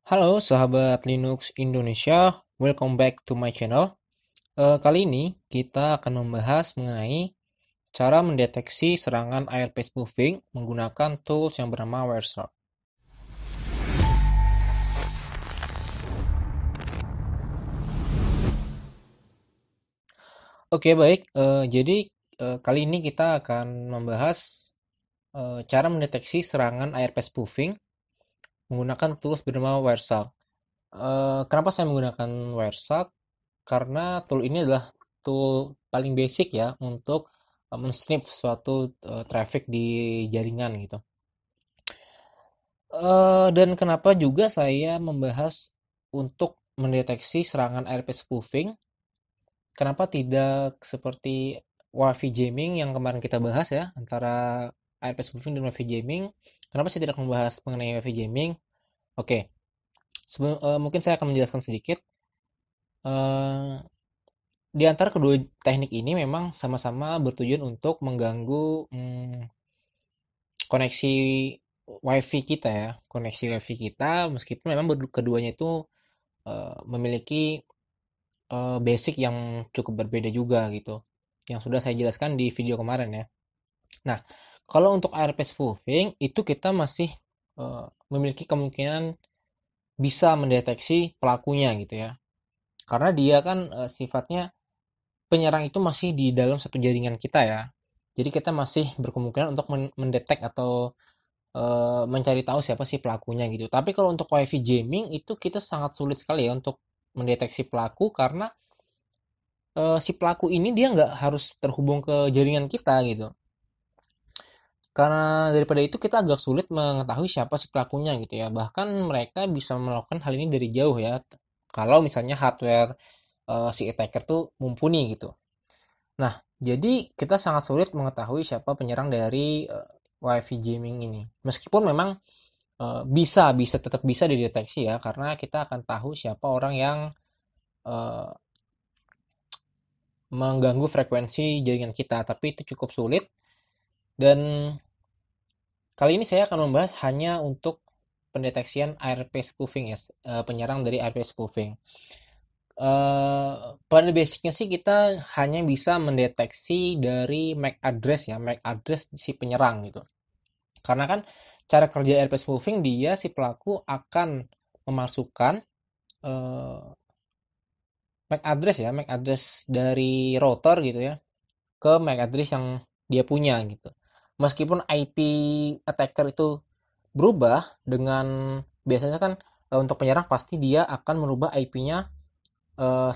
Halo sahabat Linux Indonesia, welcome back to my channel. Kali ini kita akan membahas mengenai cara mendeteksi serangan ARP spoofing menggunakan tools yang bernama Wireshark. Oke baik, jadi kali ini kita akan membahas cara mendeteksi serangan ARP spoofing menggunakan tools bernama Wireshark. Kenapa saya menggunakan Wireshark? Karena tool ini adalah tool paling basic ya untuk men-snip suatu traffic di jaringan gitu. Dan kenapa juga saya membahas untuk mendeteksi serangan ARP spoofing? Kenapa tidak seperti WiFi jamming yang kemarin kita bahas ya, antara ARP spoofing dan WiFi jamming? Kenapa saya tidak membahas mengenai WiFi jamming? Oke, mungkin saya akan menjelaskan sedikit. Eh, Di antara kedua teknik ini memang sama-sama bertujuan untuk mengganggu koneksi WiFi kita ya, koneksi WiFi kita meskipun memang keduanya itu memiliki basic yang cukup berbeda juga gitu, yang sudah saya jelaskan di video kemarin ya. Nah, kalau untuk ARP spoofing itu kita masih memiliki kemungkinan bisa mendeteksi pelakunya gitu ya, karena dia kan sifatnya penyerang itu masih di dalam satu jaringan kita ya. Jadi kita masih berkemungkinan untuk mendetek atau mencari tahu siapa sih pelakunya gitu. Tapi kalau untuk WiFi jamming itu kita sangat sulit sekali ya untuk mendeteksi pelaku karena si pelaku ini dia nggak harus terhubung ke jaringan kita gitu. Karena daripada itu kita agak sulit mengetahui siapa si pelakunya gitu ya. Bahkan mereka bisa melakukan hal ini dari jauh ya. Kalau misalnya hardware si attacker tuh mumpuni gitu. Nah, jadi kita sangat sulit mengetahui siapa penyerang dari WiFi jamming ini. Meskipun memang bisa tetap bisa dideteksi ya, karena kita akan tahu siapa orang yang eh, mengganggu frekuensi jaringan kita. Tapi itu cukup sulit. Dan kali ini saya akan membahas hanya untuk pendeteksian ARP spoofing ya, penyerang dari ARP spoofing. Pada basicnya sih kita hanya bisa mendeteksi dari MAC address ya, MAC address si penyerang gitu. Karena kan cara kerja ARP spoofing dia si pelaku akan memasukkan eh, MAC address ya, MAC address dari router gitu ya ke MAC address yang dia punya gitu. Meskipun IP attacker itu berubah dengan biasanya kan untuk penyerang pasti dia akan merubah IP-nya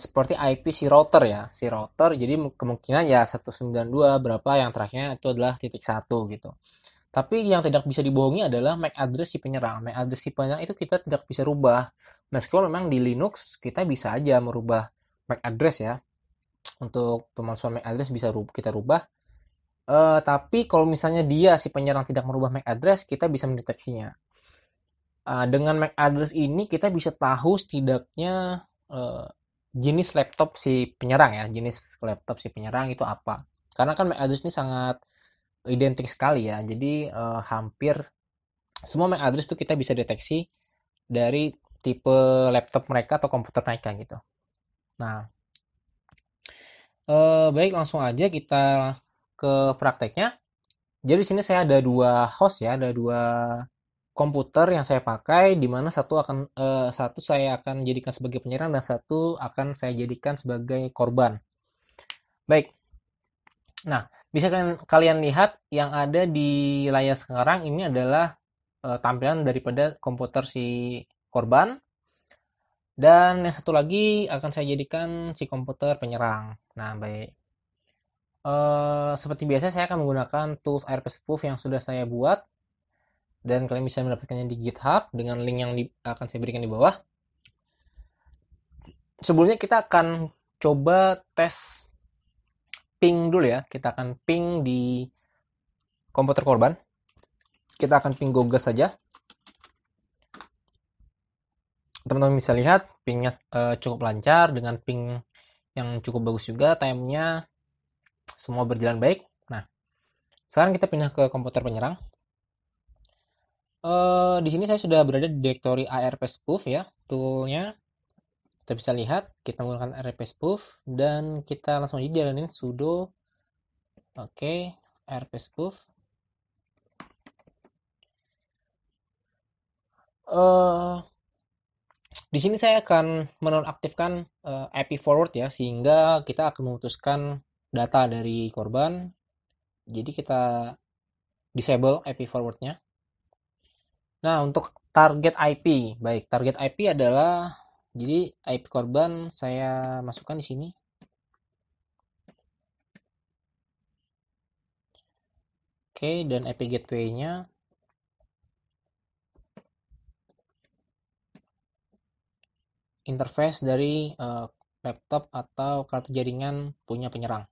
seperti IP si router ya, si router. Jadi kemungkinan ya 192 berapa yang terakhirnya itu adalah titik satu gitu. Tapi yang tidak bisa dibohongi adalah MAC address si penyerang. MAC address si penyerang itu kita tidak bisa rubah. Meskipun memang di Linux kita bisa aja merubah MAC address ya. Untuk pemalsuan MAC address bisa kita rubah. Tapi kalau misalnya dia si penyerang tidak merubah MAC address, kita bisa mendeteksinya. Dengan MAC address ini kita bisa tahu setidaknya jenis laptop si penyerang ya, jenis laptop si penyerang itu apa. Karena kan MAC address ini sangat identik sekali ya. Jadi hampir semua MAC address itu kita bisa deteksi dari tipe laptop mereka atau komputer mereka gitu. Nah, baik langsung aja kita ke prakteknya. Jadi di sini saya ada dua host ya, ada dua komputer yang saya pakai, di mana satu saya akan jadikan sebagai penyerang dan satu akan saya jadikan sebagai korban. Baik, nah bisa kalian lihat yang ada di layar sekarang ini adalah tampilan daripada komputer si korban. Dan yang satu lagi akan saya jadikan si komputer penyerang. Nah, baik. Seperti biasa saya akan menggunakan tools ARP Spoof yang sudah saya buat dan kalian bisa mendapatkannya di GitHub dengan link yang akan saya berikan di bawah. Sebelumnya kita akan coba tes ping dulu ya. Kita akan ping di komputer korban. Kita akan ping Google saja. Teman-teman bisa lihat pingnya cukup lancar dengan ping yang cukup bagus juga, timenya semua berjalan baik. Nah, sekarang kita pindah ke komputer penyerang. Di sini saya sudah berada di directory ARP spoof ya, toolnya. Kita bisa lihat, kita menggunakan ARP spoof dan kita langsung aja jalanin sudo oke ARP spoof. eh di sini saya akan menonaktifkan IP forward ya, sehingga kita akan memutuskan data dari korban. Jadi kita disable IP forwardnya. Nah, untuk target IP, baik, target IP adalah, jadi IP korban saya masukkan di sini. Oke, dan IP gateway-nya interface dari laptop atau kartu jaringan punya penyerang.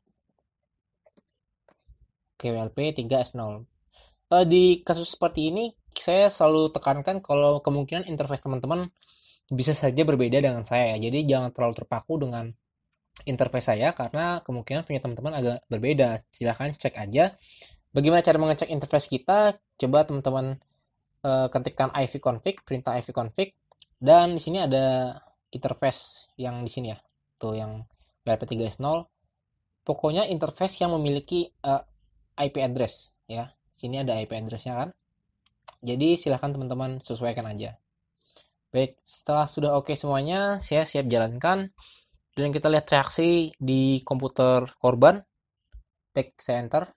KWLP 3S0. Di kasus seperti ini, saya selalu tekankan kalau kemungkinan interface teman-teman bisa saja berbeda dengan saya. Jadi jangan terlalu terpaku dengan interface saya karena kemungkinan punya teman-teman agak berbeda. Silahkan cek aja. Bagaimana cara mengecek interface kita? Coba teman-teman ketikkan ivconfig, perintah ivconfig, dan di sini ada interface yang di sini ya. Tuh yang WP3S0. Pokoknya interface yang memiliki IP address ya. Sini ada IP address-nya kan. Jadi silahkan teman-teman sesuaikan aja. Baik, setelah sudah oke semuanya, saya siap jalankan. Dan kita lihat reaksi di komputer korban. Baik, saya enter.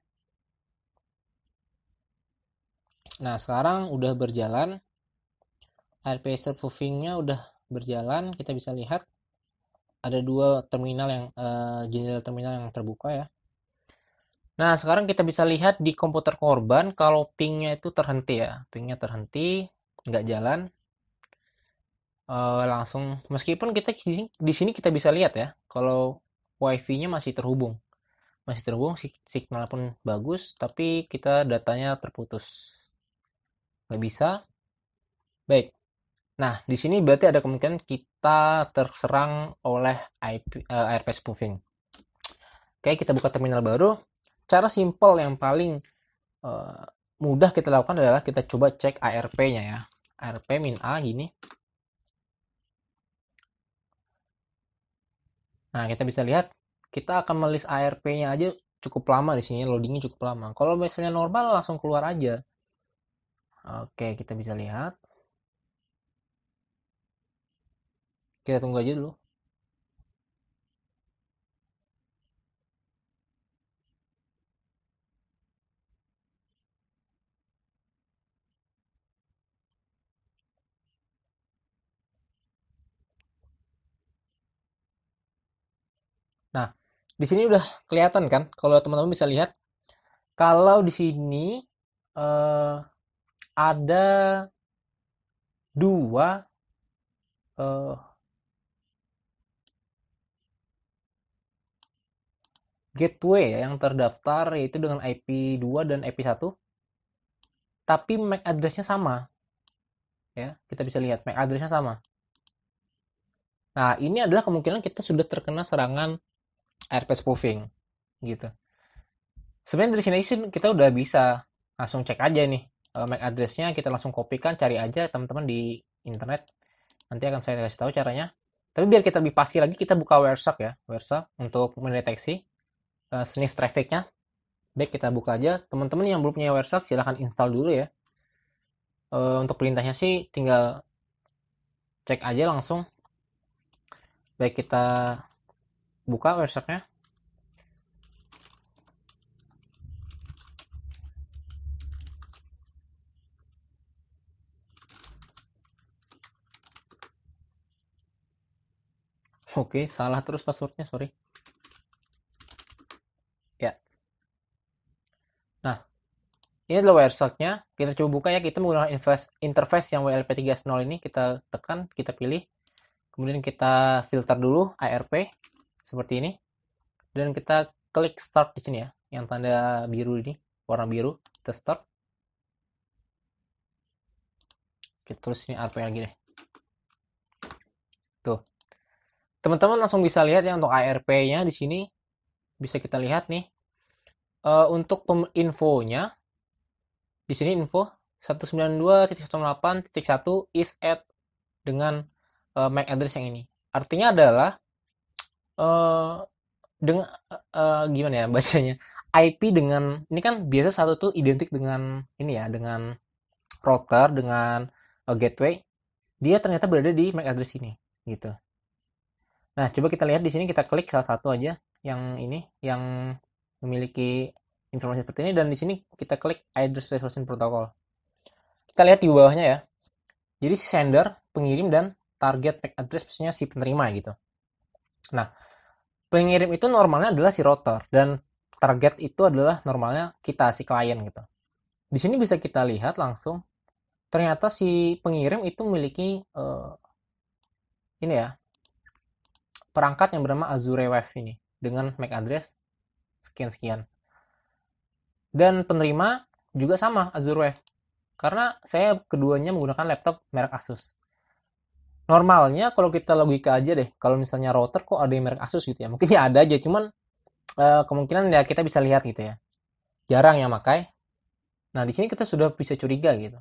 Nah, sekarang udah berjalan. ARP spoofing-nya udah berjalan. Kita bisa lihat ada dua terminal yang jendela terminal yang terbuka ya. Nah, sekarang kita bisa lihat di komputer korban kalau pingnya itu terhenti ya. Pingnya terhenti, nggak jalan. Langsung, meskipun kita di sini kita bisa lihat ya, kalau wifi-nya masih terhubung. Masih terhubung, signal pun bagus, tapi kita datanya terputus. Nggak bisa. Baik. Nah, di sini berarti ada kemungkinan kita terserang oleh ARP spoofing. Oke, kita buka terminal baru. Cara simple yang paling uh, mudah kita lakukan adalah kita coba cek ARP-nya ya. ARP -a gini. Nah, kita bisa lihat kita akan melis ARP-nya aja cukup lama di sini, loadingnya cukup lama. Kalau misalnya normal langsung keluar aja. Oke, kita bisa lihat. Kita tunggu aja dulu. Nah, di sini udah kelihatan kan? Kalau teman-teman bisa lihat, kalau di sini eh, ada dua eh, gateway ya yang terdaftar, yaitu dengan IP 2 dan IP 1, tapi MAC address-nya sama ya. Kita bisa lihat MAC address-nya sama. Nah, ini adalah kemungkinan kita sudah terkena serangan ARP spoofing gitu. Sebenarnya dari sini sih kita udah bisa langsung cek aja nih MAC address-nya, kita langsung kopikan, cari aja teman-teman di internet. Nanti akan saya kasih tahu caranya. Tapi biar kita lebih pasti lagi, kita buka Wireshark ya, Wireshark untuk mendeteksi sniff traffic-nya. Baik, kita buka aja. Teman-teman yang belum punya Wireshark silahkan install dulu ya. Untuk perintahnya sih tinggal cek aja langsung. Baik, kita buka Wireshark-nya. Oke, salah terus passwordnya, sorry. Ya. Nah, ini adalah Wireshark-nya. Kita coba buka ya. Kita menggunakan interface yang WLP3S0 ini. Kita tekan, kita pilih. Kemudian kita filter dulu ARP seperti ini. Dan kita klik start di sini ya. Yang tanda biru ini, warna biru. Kita start. Kita tulis ini ARP lagi deh. Tuh. Teman-teman langsung bisa lihat ya untuk ARP-nya di sini. Bisa kita lihat nih. Untuk infonya di sini info 192.168.1 is at dengan MAC address yang ini. Artinya adalah eh, dengan gimana ya bacanya? IP dengan ini kan biasa satu tuh identik dengan ini ya, dengan router, dengan gateway. Dia ternyata berada di MAC address ini, gitu. Nah, coba kita lihat di sini, kita klik salah satu aja yang ini, yang memiliki informasi seperti ini, dan di sini kita klik address resolution protocol. Kita lihat di bawahnya ya. Jadi si sender, pengirim, dan target MAC address maksudnya si penerima gitu. Nah, pengirim itu normalnya adalah si router, dan target itu adalah normalnya kita, si klien gitu. Di sini bisa kita lihat langsung, ternyata si pengirim itu memiliki ini ya, perangkat yang bernama Azure Wave ini, dengan MAC address sekian-sekian. Dan penerima juga sama, Azure Wave. Karena saya keduanya menggunakan laptop merek Asus. Normalnya kalau kita logika aja deh, kalau misalnya router kok ada yang merek Asus gitu ya. Mungkin ya ada aja, cuman kemungkinan ya kita bisa lihat gitu ya. Jarang yang pakai. Nah, di sini kita sudah bisa curiga gitu.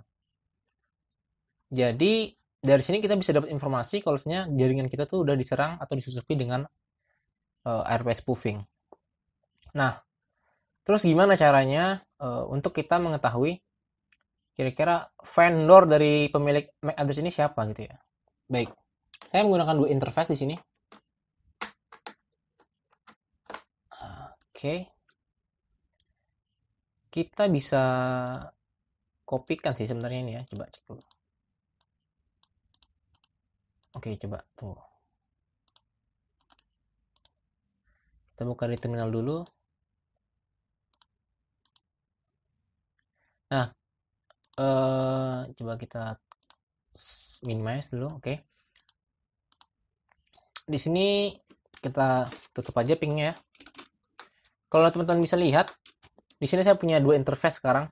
Jadi dari sini kita bisa dapat informasi kalau misalnya jaringan kita tuh udah diserang atau disusupi dengan RP spoofing. Nah, terus gimana caranya untuk kita mengetahui kira-kira vendor dari pemilik MAC address ini siapa gitu ya? Baik, saya menggunakan dua interface di sini. Oke, kita bisa kopikan sih sebenarnya ini ya. Coba cek dulu. Oke, coba tuh. Kita buka di terminal dulu. Nah, coba kita minimize dulu. Oke. Di sini kita tutup aja pingnya ya. Kalau teman-teman bisa lihat, di sini saya punya dua interface sekarang.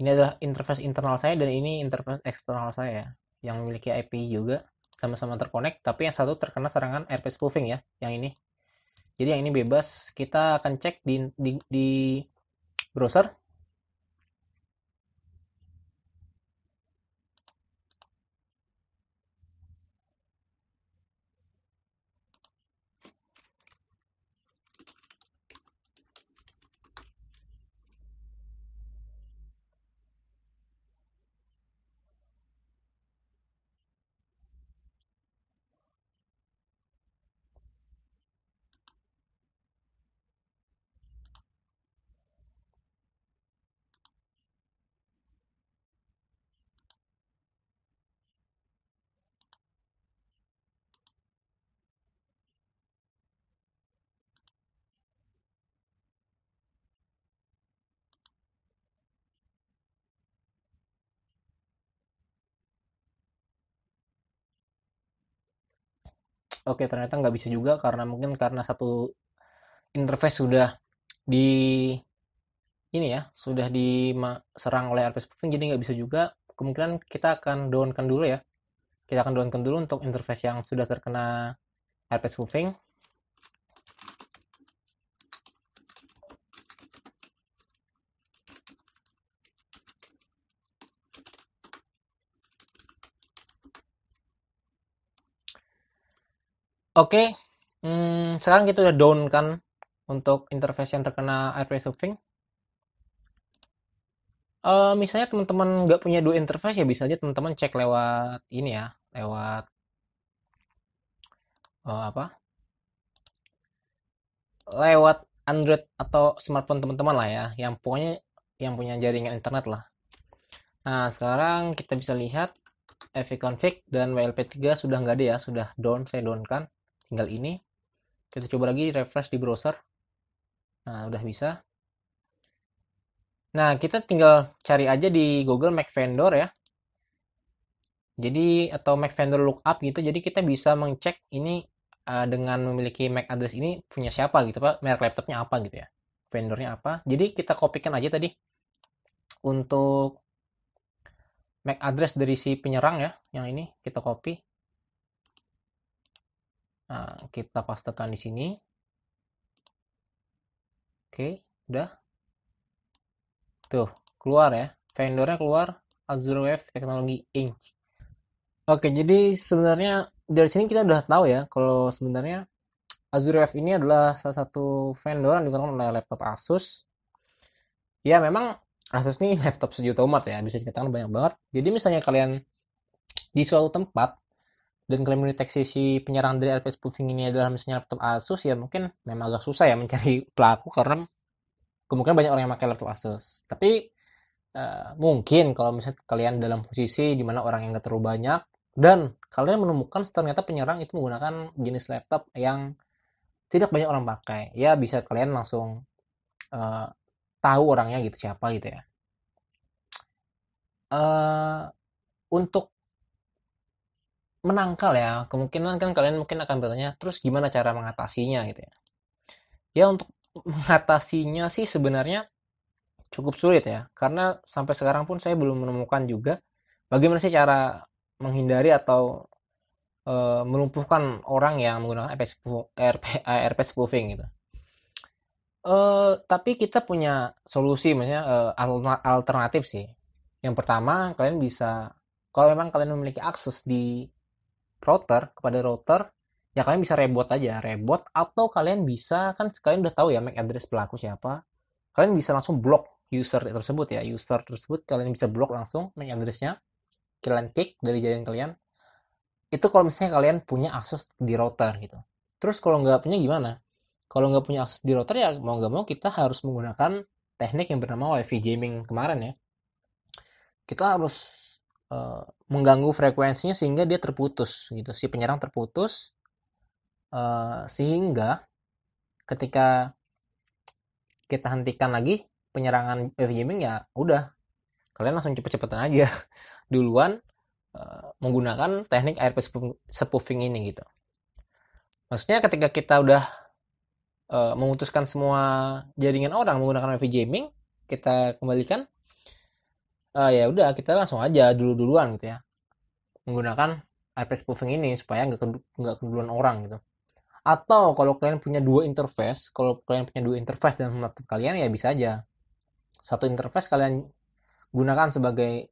Ini adalah interface internal saya dan ini interface eksternal saya yang memiliki IP juga, sama-sama terkonek, tapi yang satu terkena serangan RP spoofing ya, yang ini. Jadi yang ini bebas. Kita akan cek di browser. Oke, ternyata nggak bisa juga karena mungkin karena satu interface sudah di ini ya, sudah diserang oleh RP spoofing, jadi nggak bisa juga. Kemungkinan kita akan downkan dulu ya. Kita akan downkan dulu untuk interface yang sudah terkena RP spoofing. Oke, sekarang kita udah down kan untuk interface yang terkena RP spoofing. Misalnya teman-teman nggak punya dua interface ya bisa aja teman-teman cek lewat ini ya, lewat apa? Lewat Android atau smartphone teman-teman lah ya, yang pokoknya yang punya jaringan internet lah. Nah, sekarang kita bisa lihat fvconfig dan WLP3 sudah nggak ada ya, sudah down, saya down kan. Tinggal ini. Kita coba lagi refresh di browser. Nah, udah bisa. Nah, kita tinggal cari aja di Google Mac Vendor ya. Jadi atau Mac Vendor Lookup gitu. Jadi kita bisa mengcek ini dengan memiliki MAC address ini punya siapa gitu Pak. Merek laptopnya apa gitu ya. Vendornya apa. Jadi kita kopikan aja tadi untuk MAC address dari si penyerang ya. Yang ini kita copy. Nah, kita pastekan di sini. Oke, udah. Tuh, keluar ya. vendornya keluar Azure Wave Technology Inc. Oke, jadi sebenarnya dari sini kita udah tahu ya kalau sebenarnya Azure Wave ini adalah salah satu vendor yang digunakan oleh laptop Asus. Ya memang Asus ini laptop sejuta umat ya, bisa dikatakan banyak banget. Jadi misalnya kalian di suatu tempat dan kalian mendeteksi si penyerang dari RP spoofing ini adalah misalnya laptop Asus, ya mungkin memang agak susah ya mencari pelaku karena kemungkinan banyak orang yang pakai laptop Asus. Tapi mungkin kalau misalnya kalian dalam posisi di mana orang yang nggak terlalu banyak dan kalian menemukan ternyata penyerang itu menggunakan jenis laptop yang tidak banyak orang pakai, ya bisa kalian langsung uh, tahu orangnya gitu siapa gitu ya. Untuk menangkal ya, kemungkinan kan kalian mungkin akan bertanya, terus gimana cara mengatasinya gitu ya. Ya untuk mengatasinya sih sebenarnya cukup sulit ya, karena sampai sekarang pun saya belum menemukan juga bagaimana sih cara menghindari atau melumpuhkan orang yang menggunakan RP spoofing gitu. Tapi kita punya solusi, maksudnya alternatif sih. Yang pertama, kalian bisa, kalau memang kalian memiliki akses di router, kepada router, ya kalian bisa rebot atau kalian bisa, kan kalian udah tahu ya MAC address pelaku siapa, kalian bisa langsung blok user tersebut ya, user tersebut kalian bisa blok langsung MAC addressnya, kalian kick dari jaringan kalian. Itu kalau misalnya kalian punya akses di router gitu. Terus kalau nggak punya gimana? Kalau nggak punya akses di router ya mau nggak mau kita harus menggunakan teknik yang bernama WiFi jamming kemarin ya. Kita harus mengganggu frekuensinya sehingga dia terputus gitu, si penyerang terputus, sehingga ketika kita hentikan lagi penyerangan WiFi jamming ya udah kalian langsung cepet-cepetan aja duluan menggunakan teknik ARP spoofing ini gitu. Maksudnya ketika kita udah memutuskan semua jaringan orang menggunakan WiFi jamming, kita kembalikan, ya udah kita langsung aja duluan gitu ya menggunakan IP spoofing ini supaya nggak keduluan orang gitu. Atau kalau kalian punya dua interface, dalam laptop kalian ya bisa aja satu interface kalian gunakan sebagai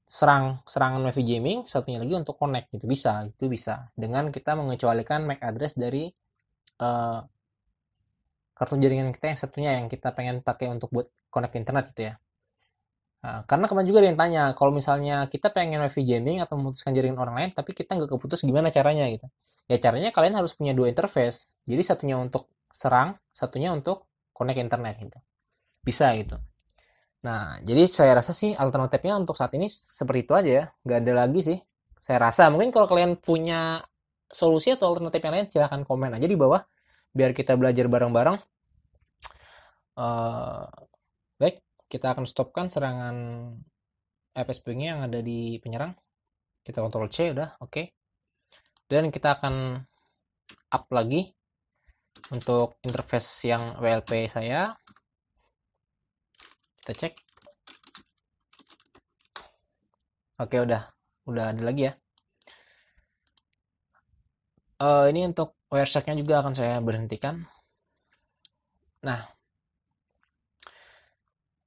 serangan WiFi jamming, satunya lagi untuk connect gitu, itu bisa dengan kita mengecualikan MAC address dari kartu jaringan kita yang satunya yang kita pengen pakai untuk buat connect internet gitu ya. Nah, karena kemarin juga ada yang tanya, kalau misalnya kita pengen WiFi jamming atau memutuskan jaringan orang lain, tapi kita nggak keputus gimana caranya gitu. Ya caranya kalian harus punya dua interface. Jadi satunya untuk serang, satunya untuk connect internet gitu. Bisa gitu. Nah, jadi saya rasa sih alternatifnya untuk saat ini seperti itu aja ya. Nggak ada lagi sih. Saya rasa mungkin kalau kalian punya solusi atau alternatif yang lain silahkan komen aja di bawah. Biar kita belajar bareng-bareng. Baik, kita akan stopkan serangan FSP-nya yang ada di penyerang. Kita Ctrl C udah, oke. Dan kita akan up lagi untuk interface yang WLP saya. Kita cek. Oke, udah ada lagi ya. Ini untuk Wireshark-nya juga akan saya berhentikan. Nah,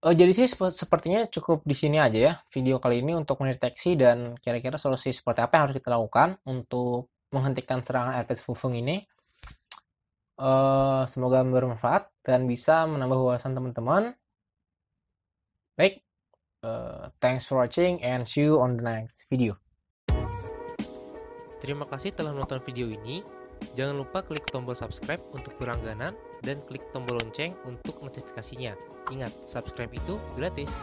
jadi sih sepertinya cukup di sini aja ya video kali ini untuk mendeteksi dan kira-kira solusi seperti apa yang harus kita lakukan untuk menghentikan serangan RP spoofing ini. Semoga bermanfaat dan bisa menambah wawasan teman-teman. Baik, thanks for watching and see you on the next video. Terima kasih telah menonton video ini. Jangan lupa klik tombol subscribe untuk berlangganan dan klik tombol lonceng untuk notifikasinya. Ingat, subscribe itu gratis.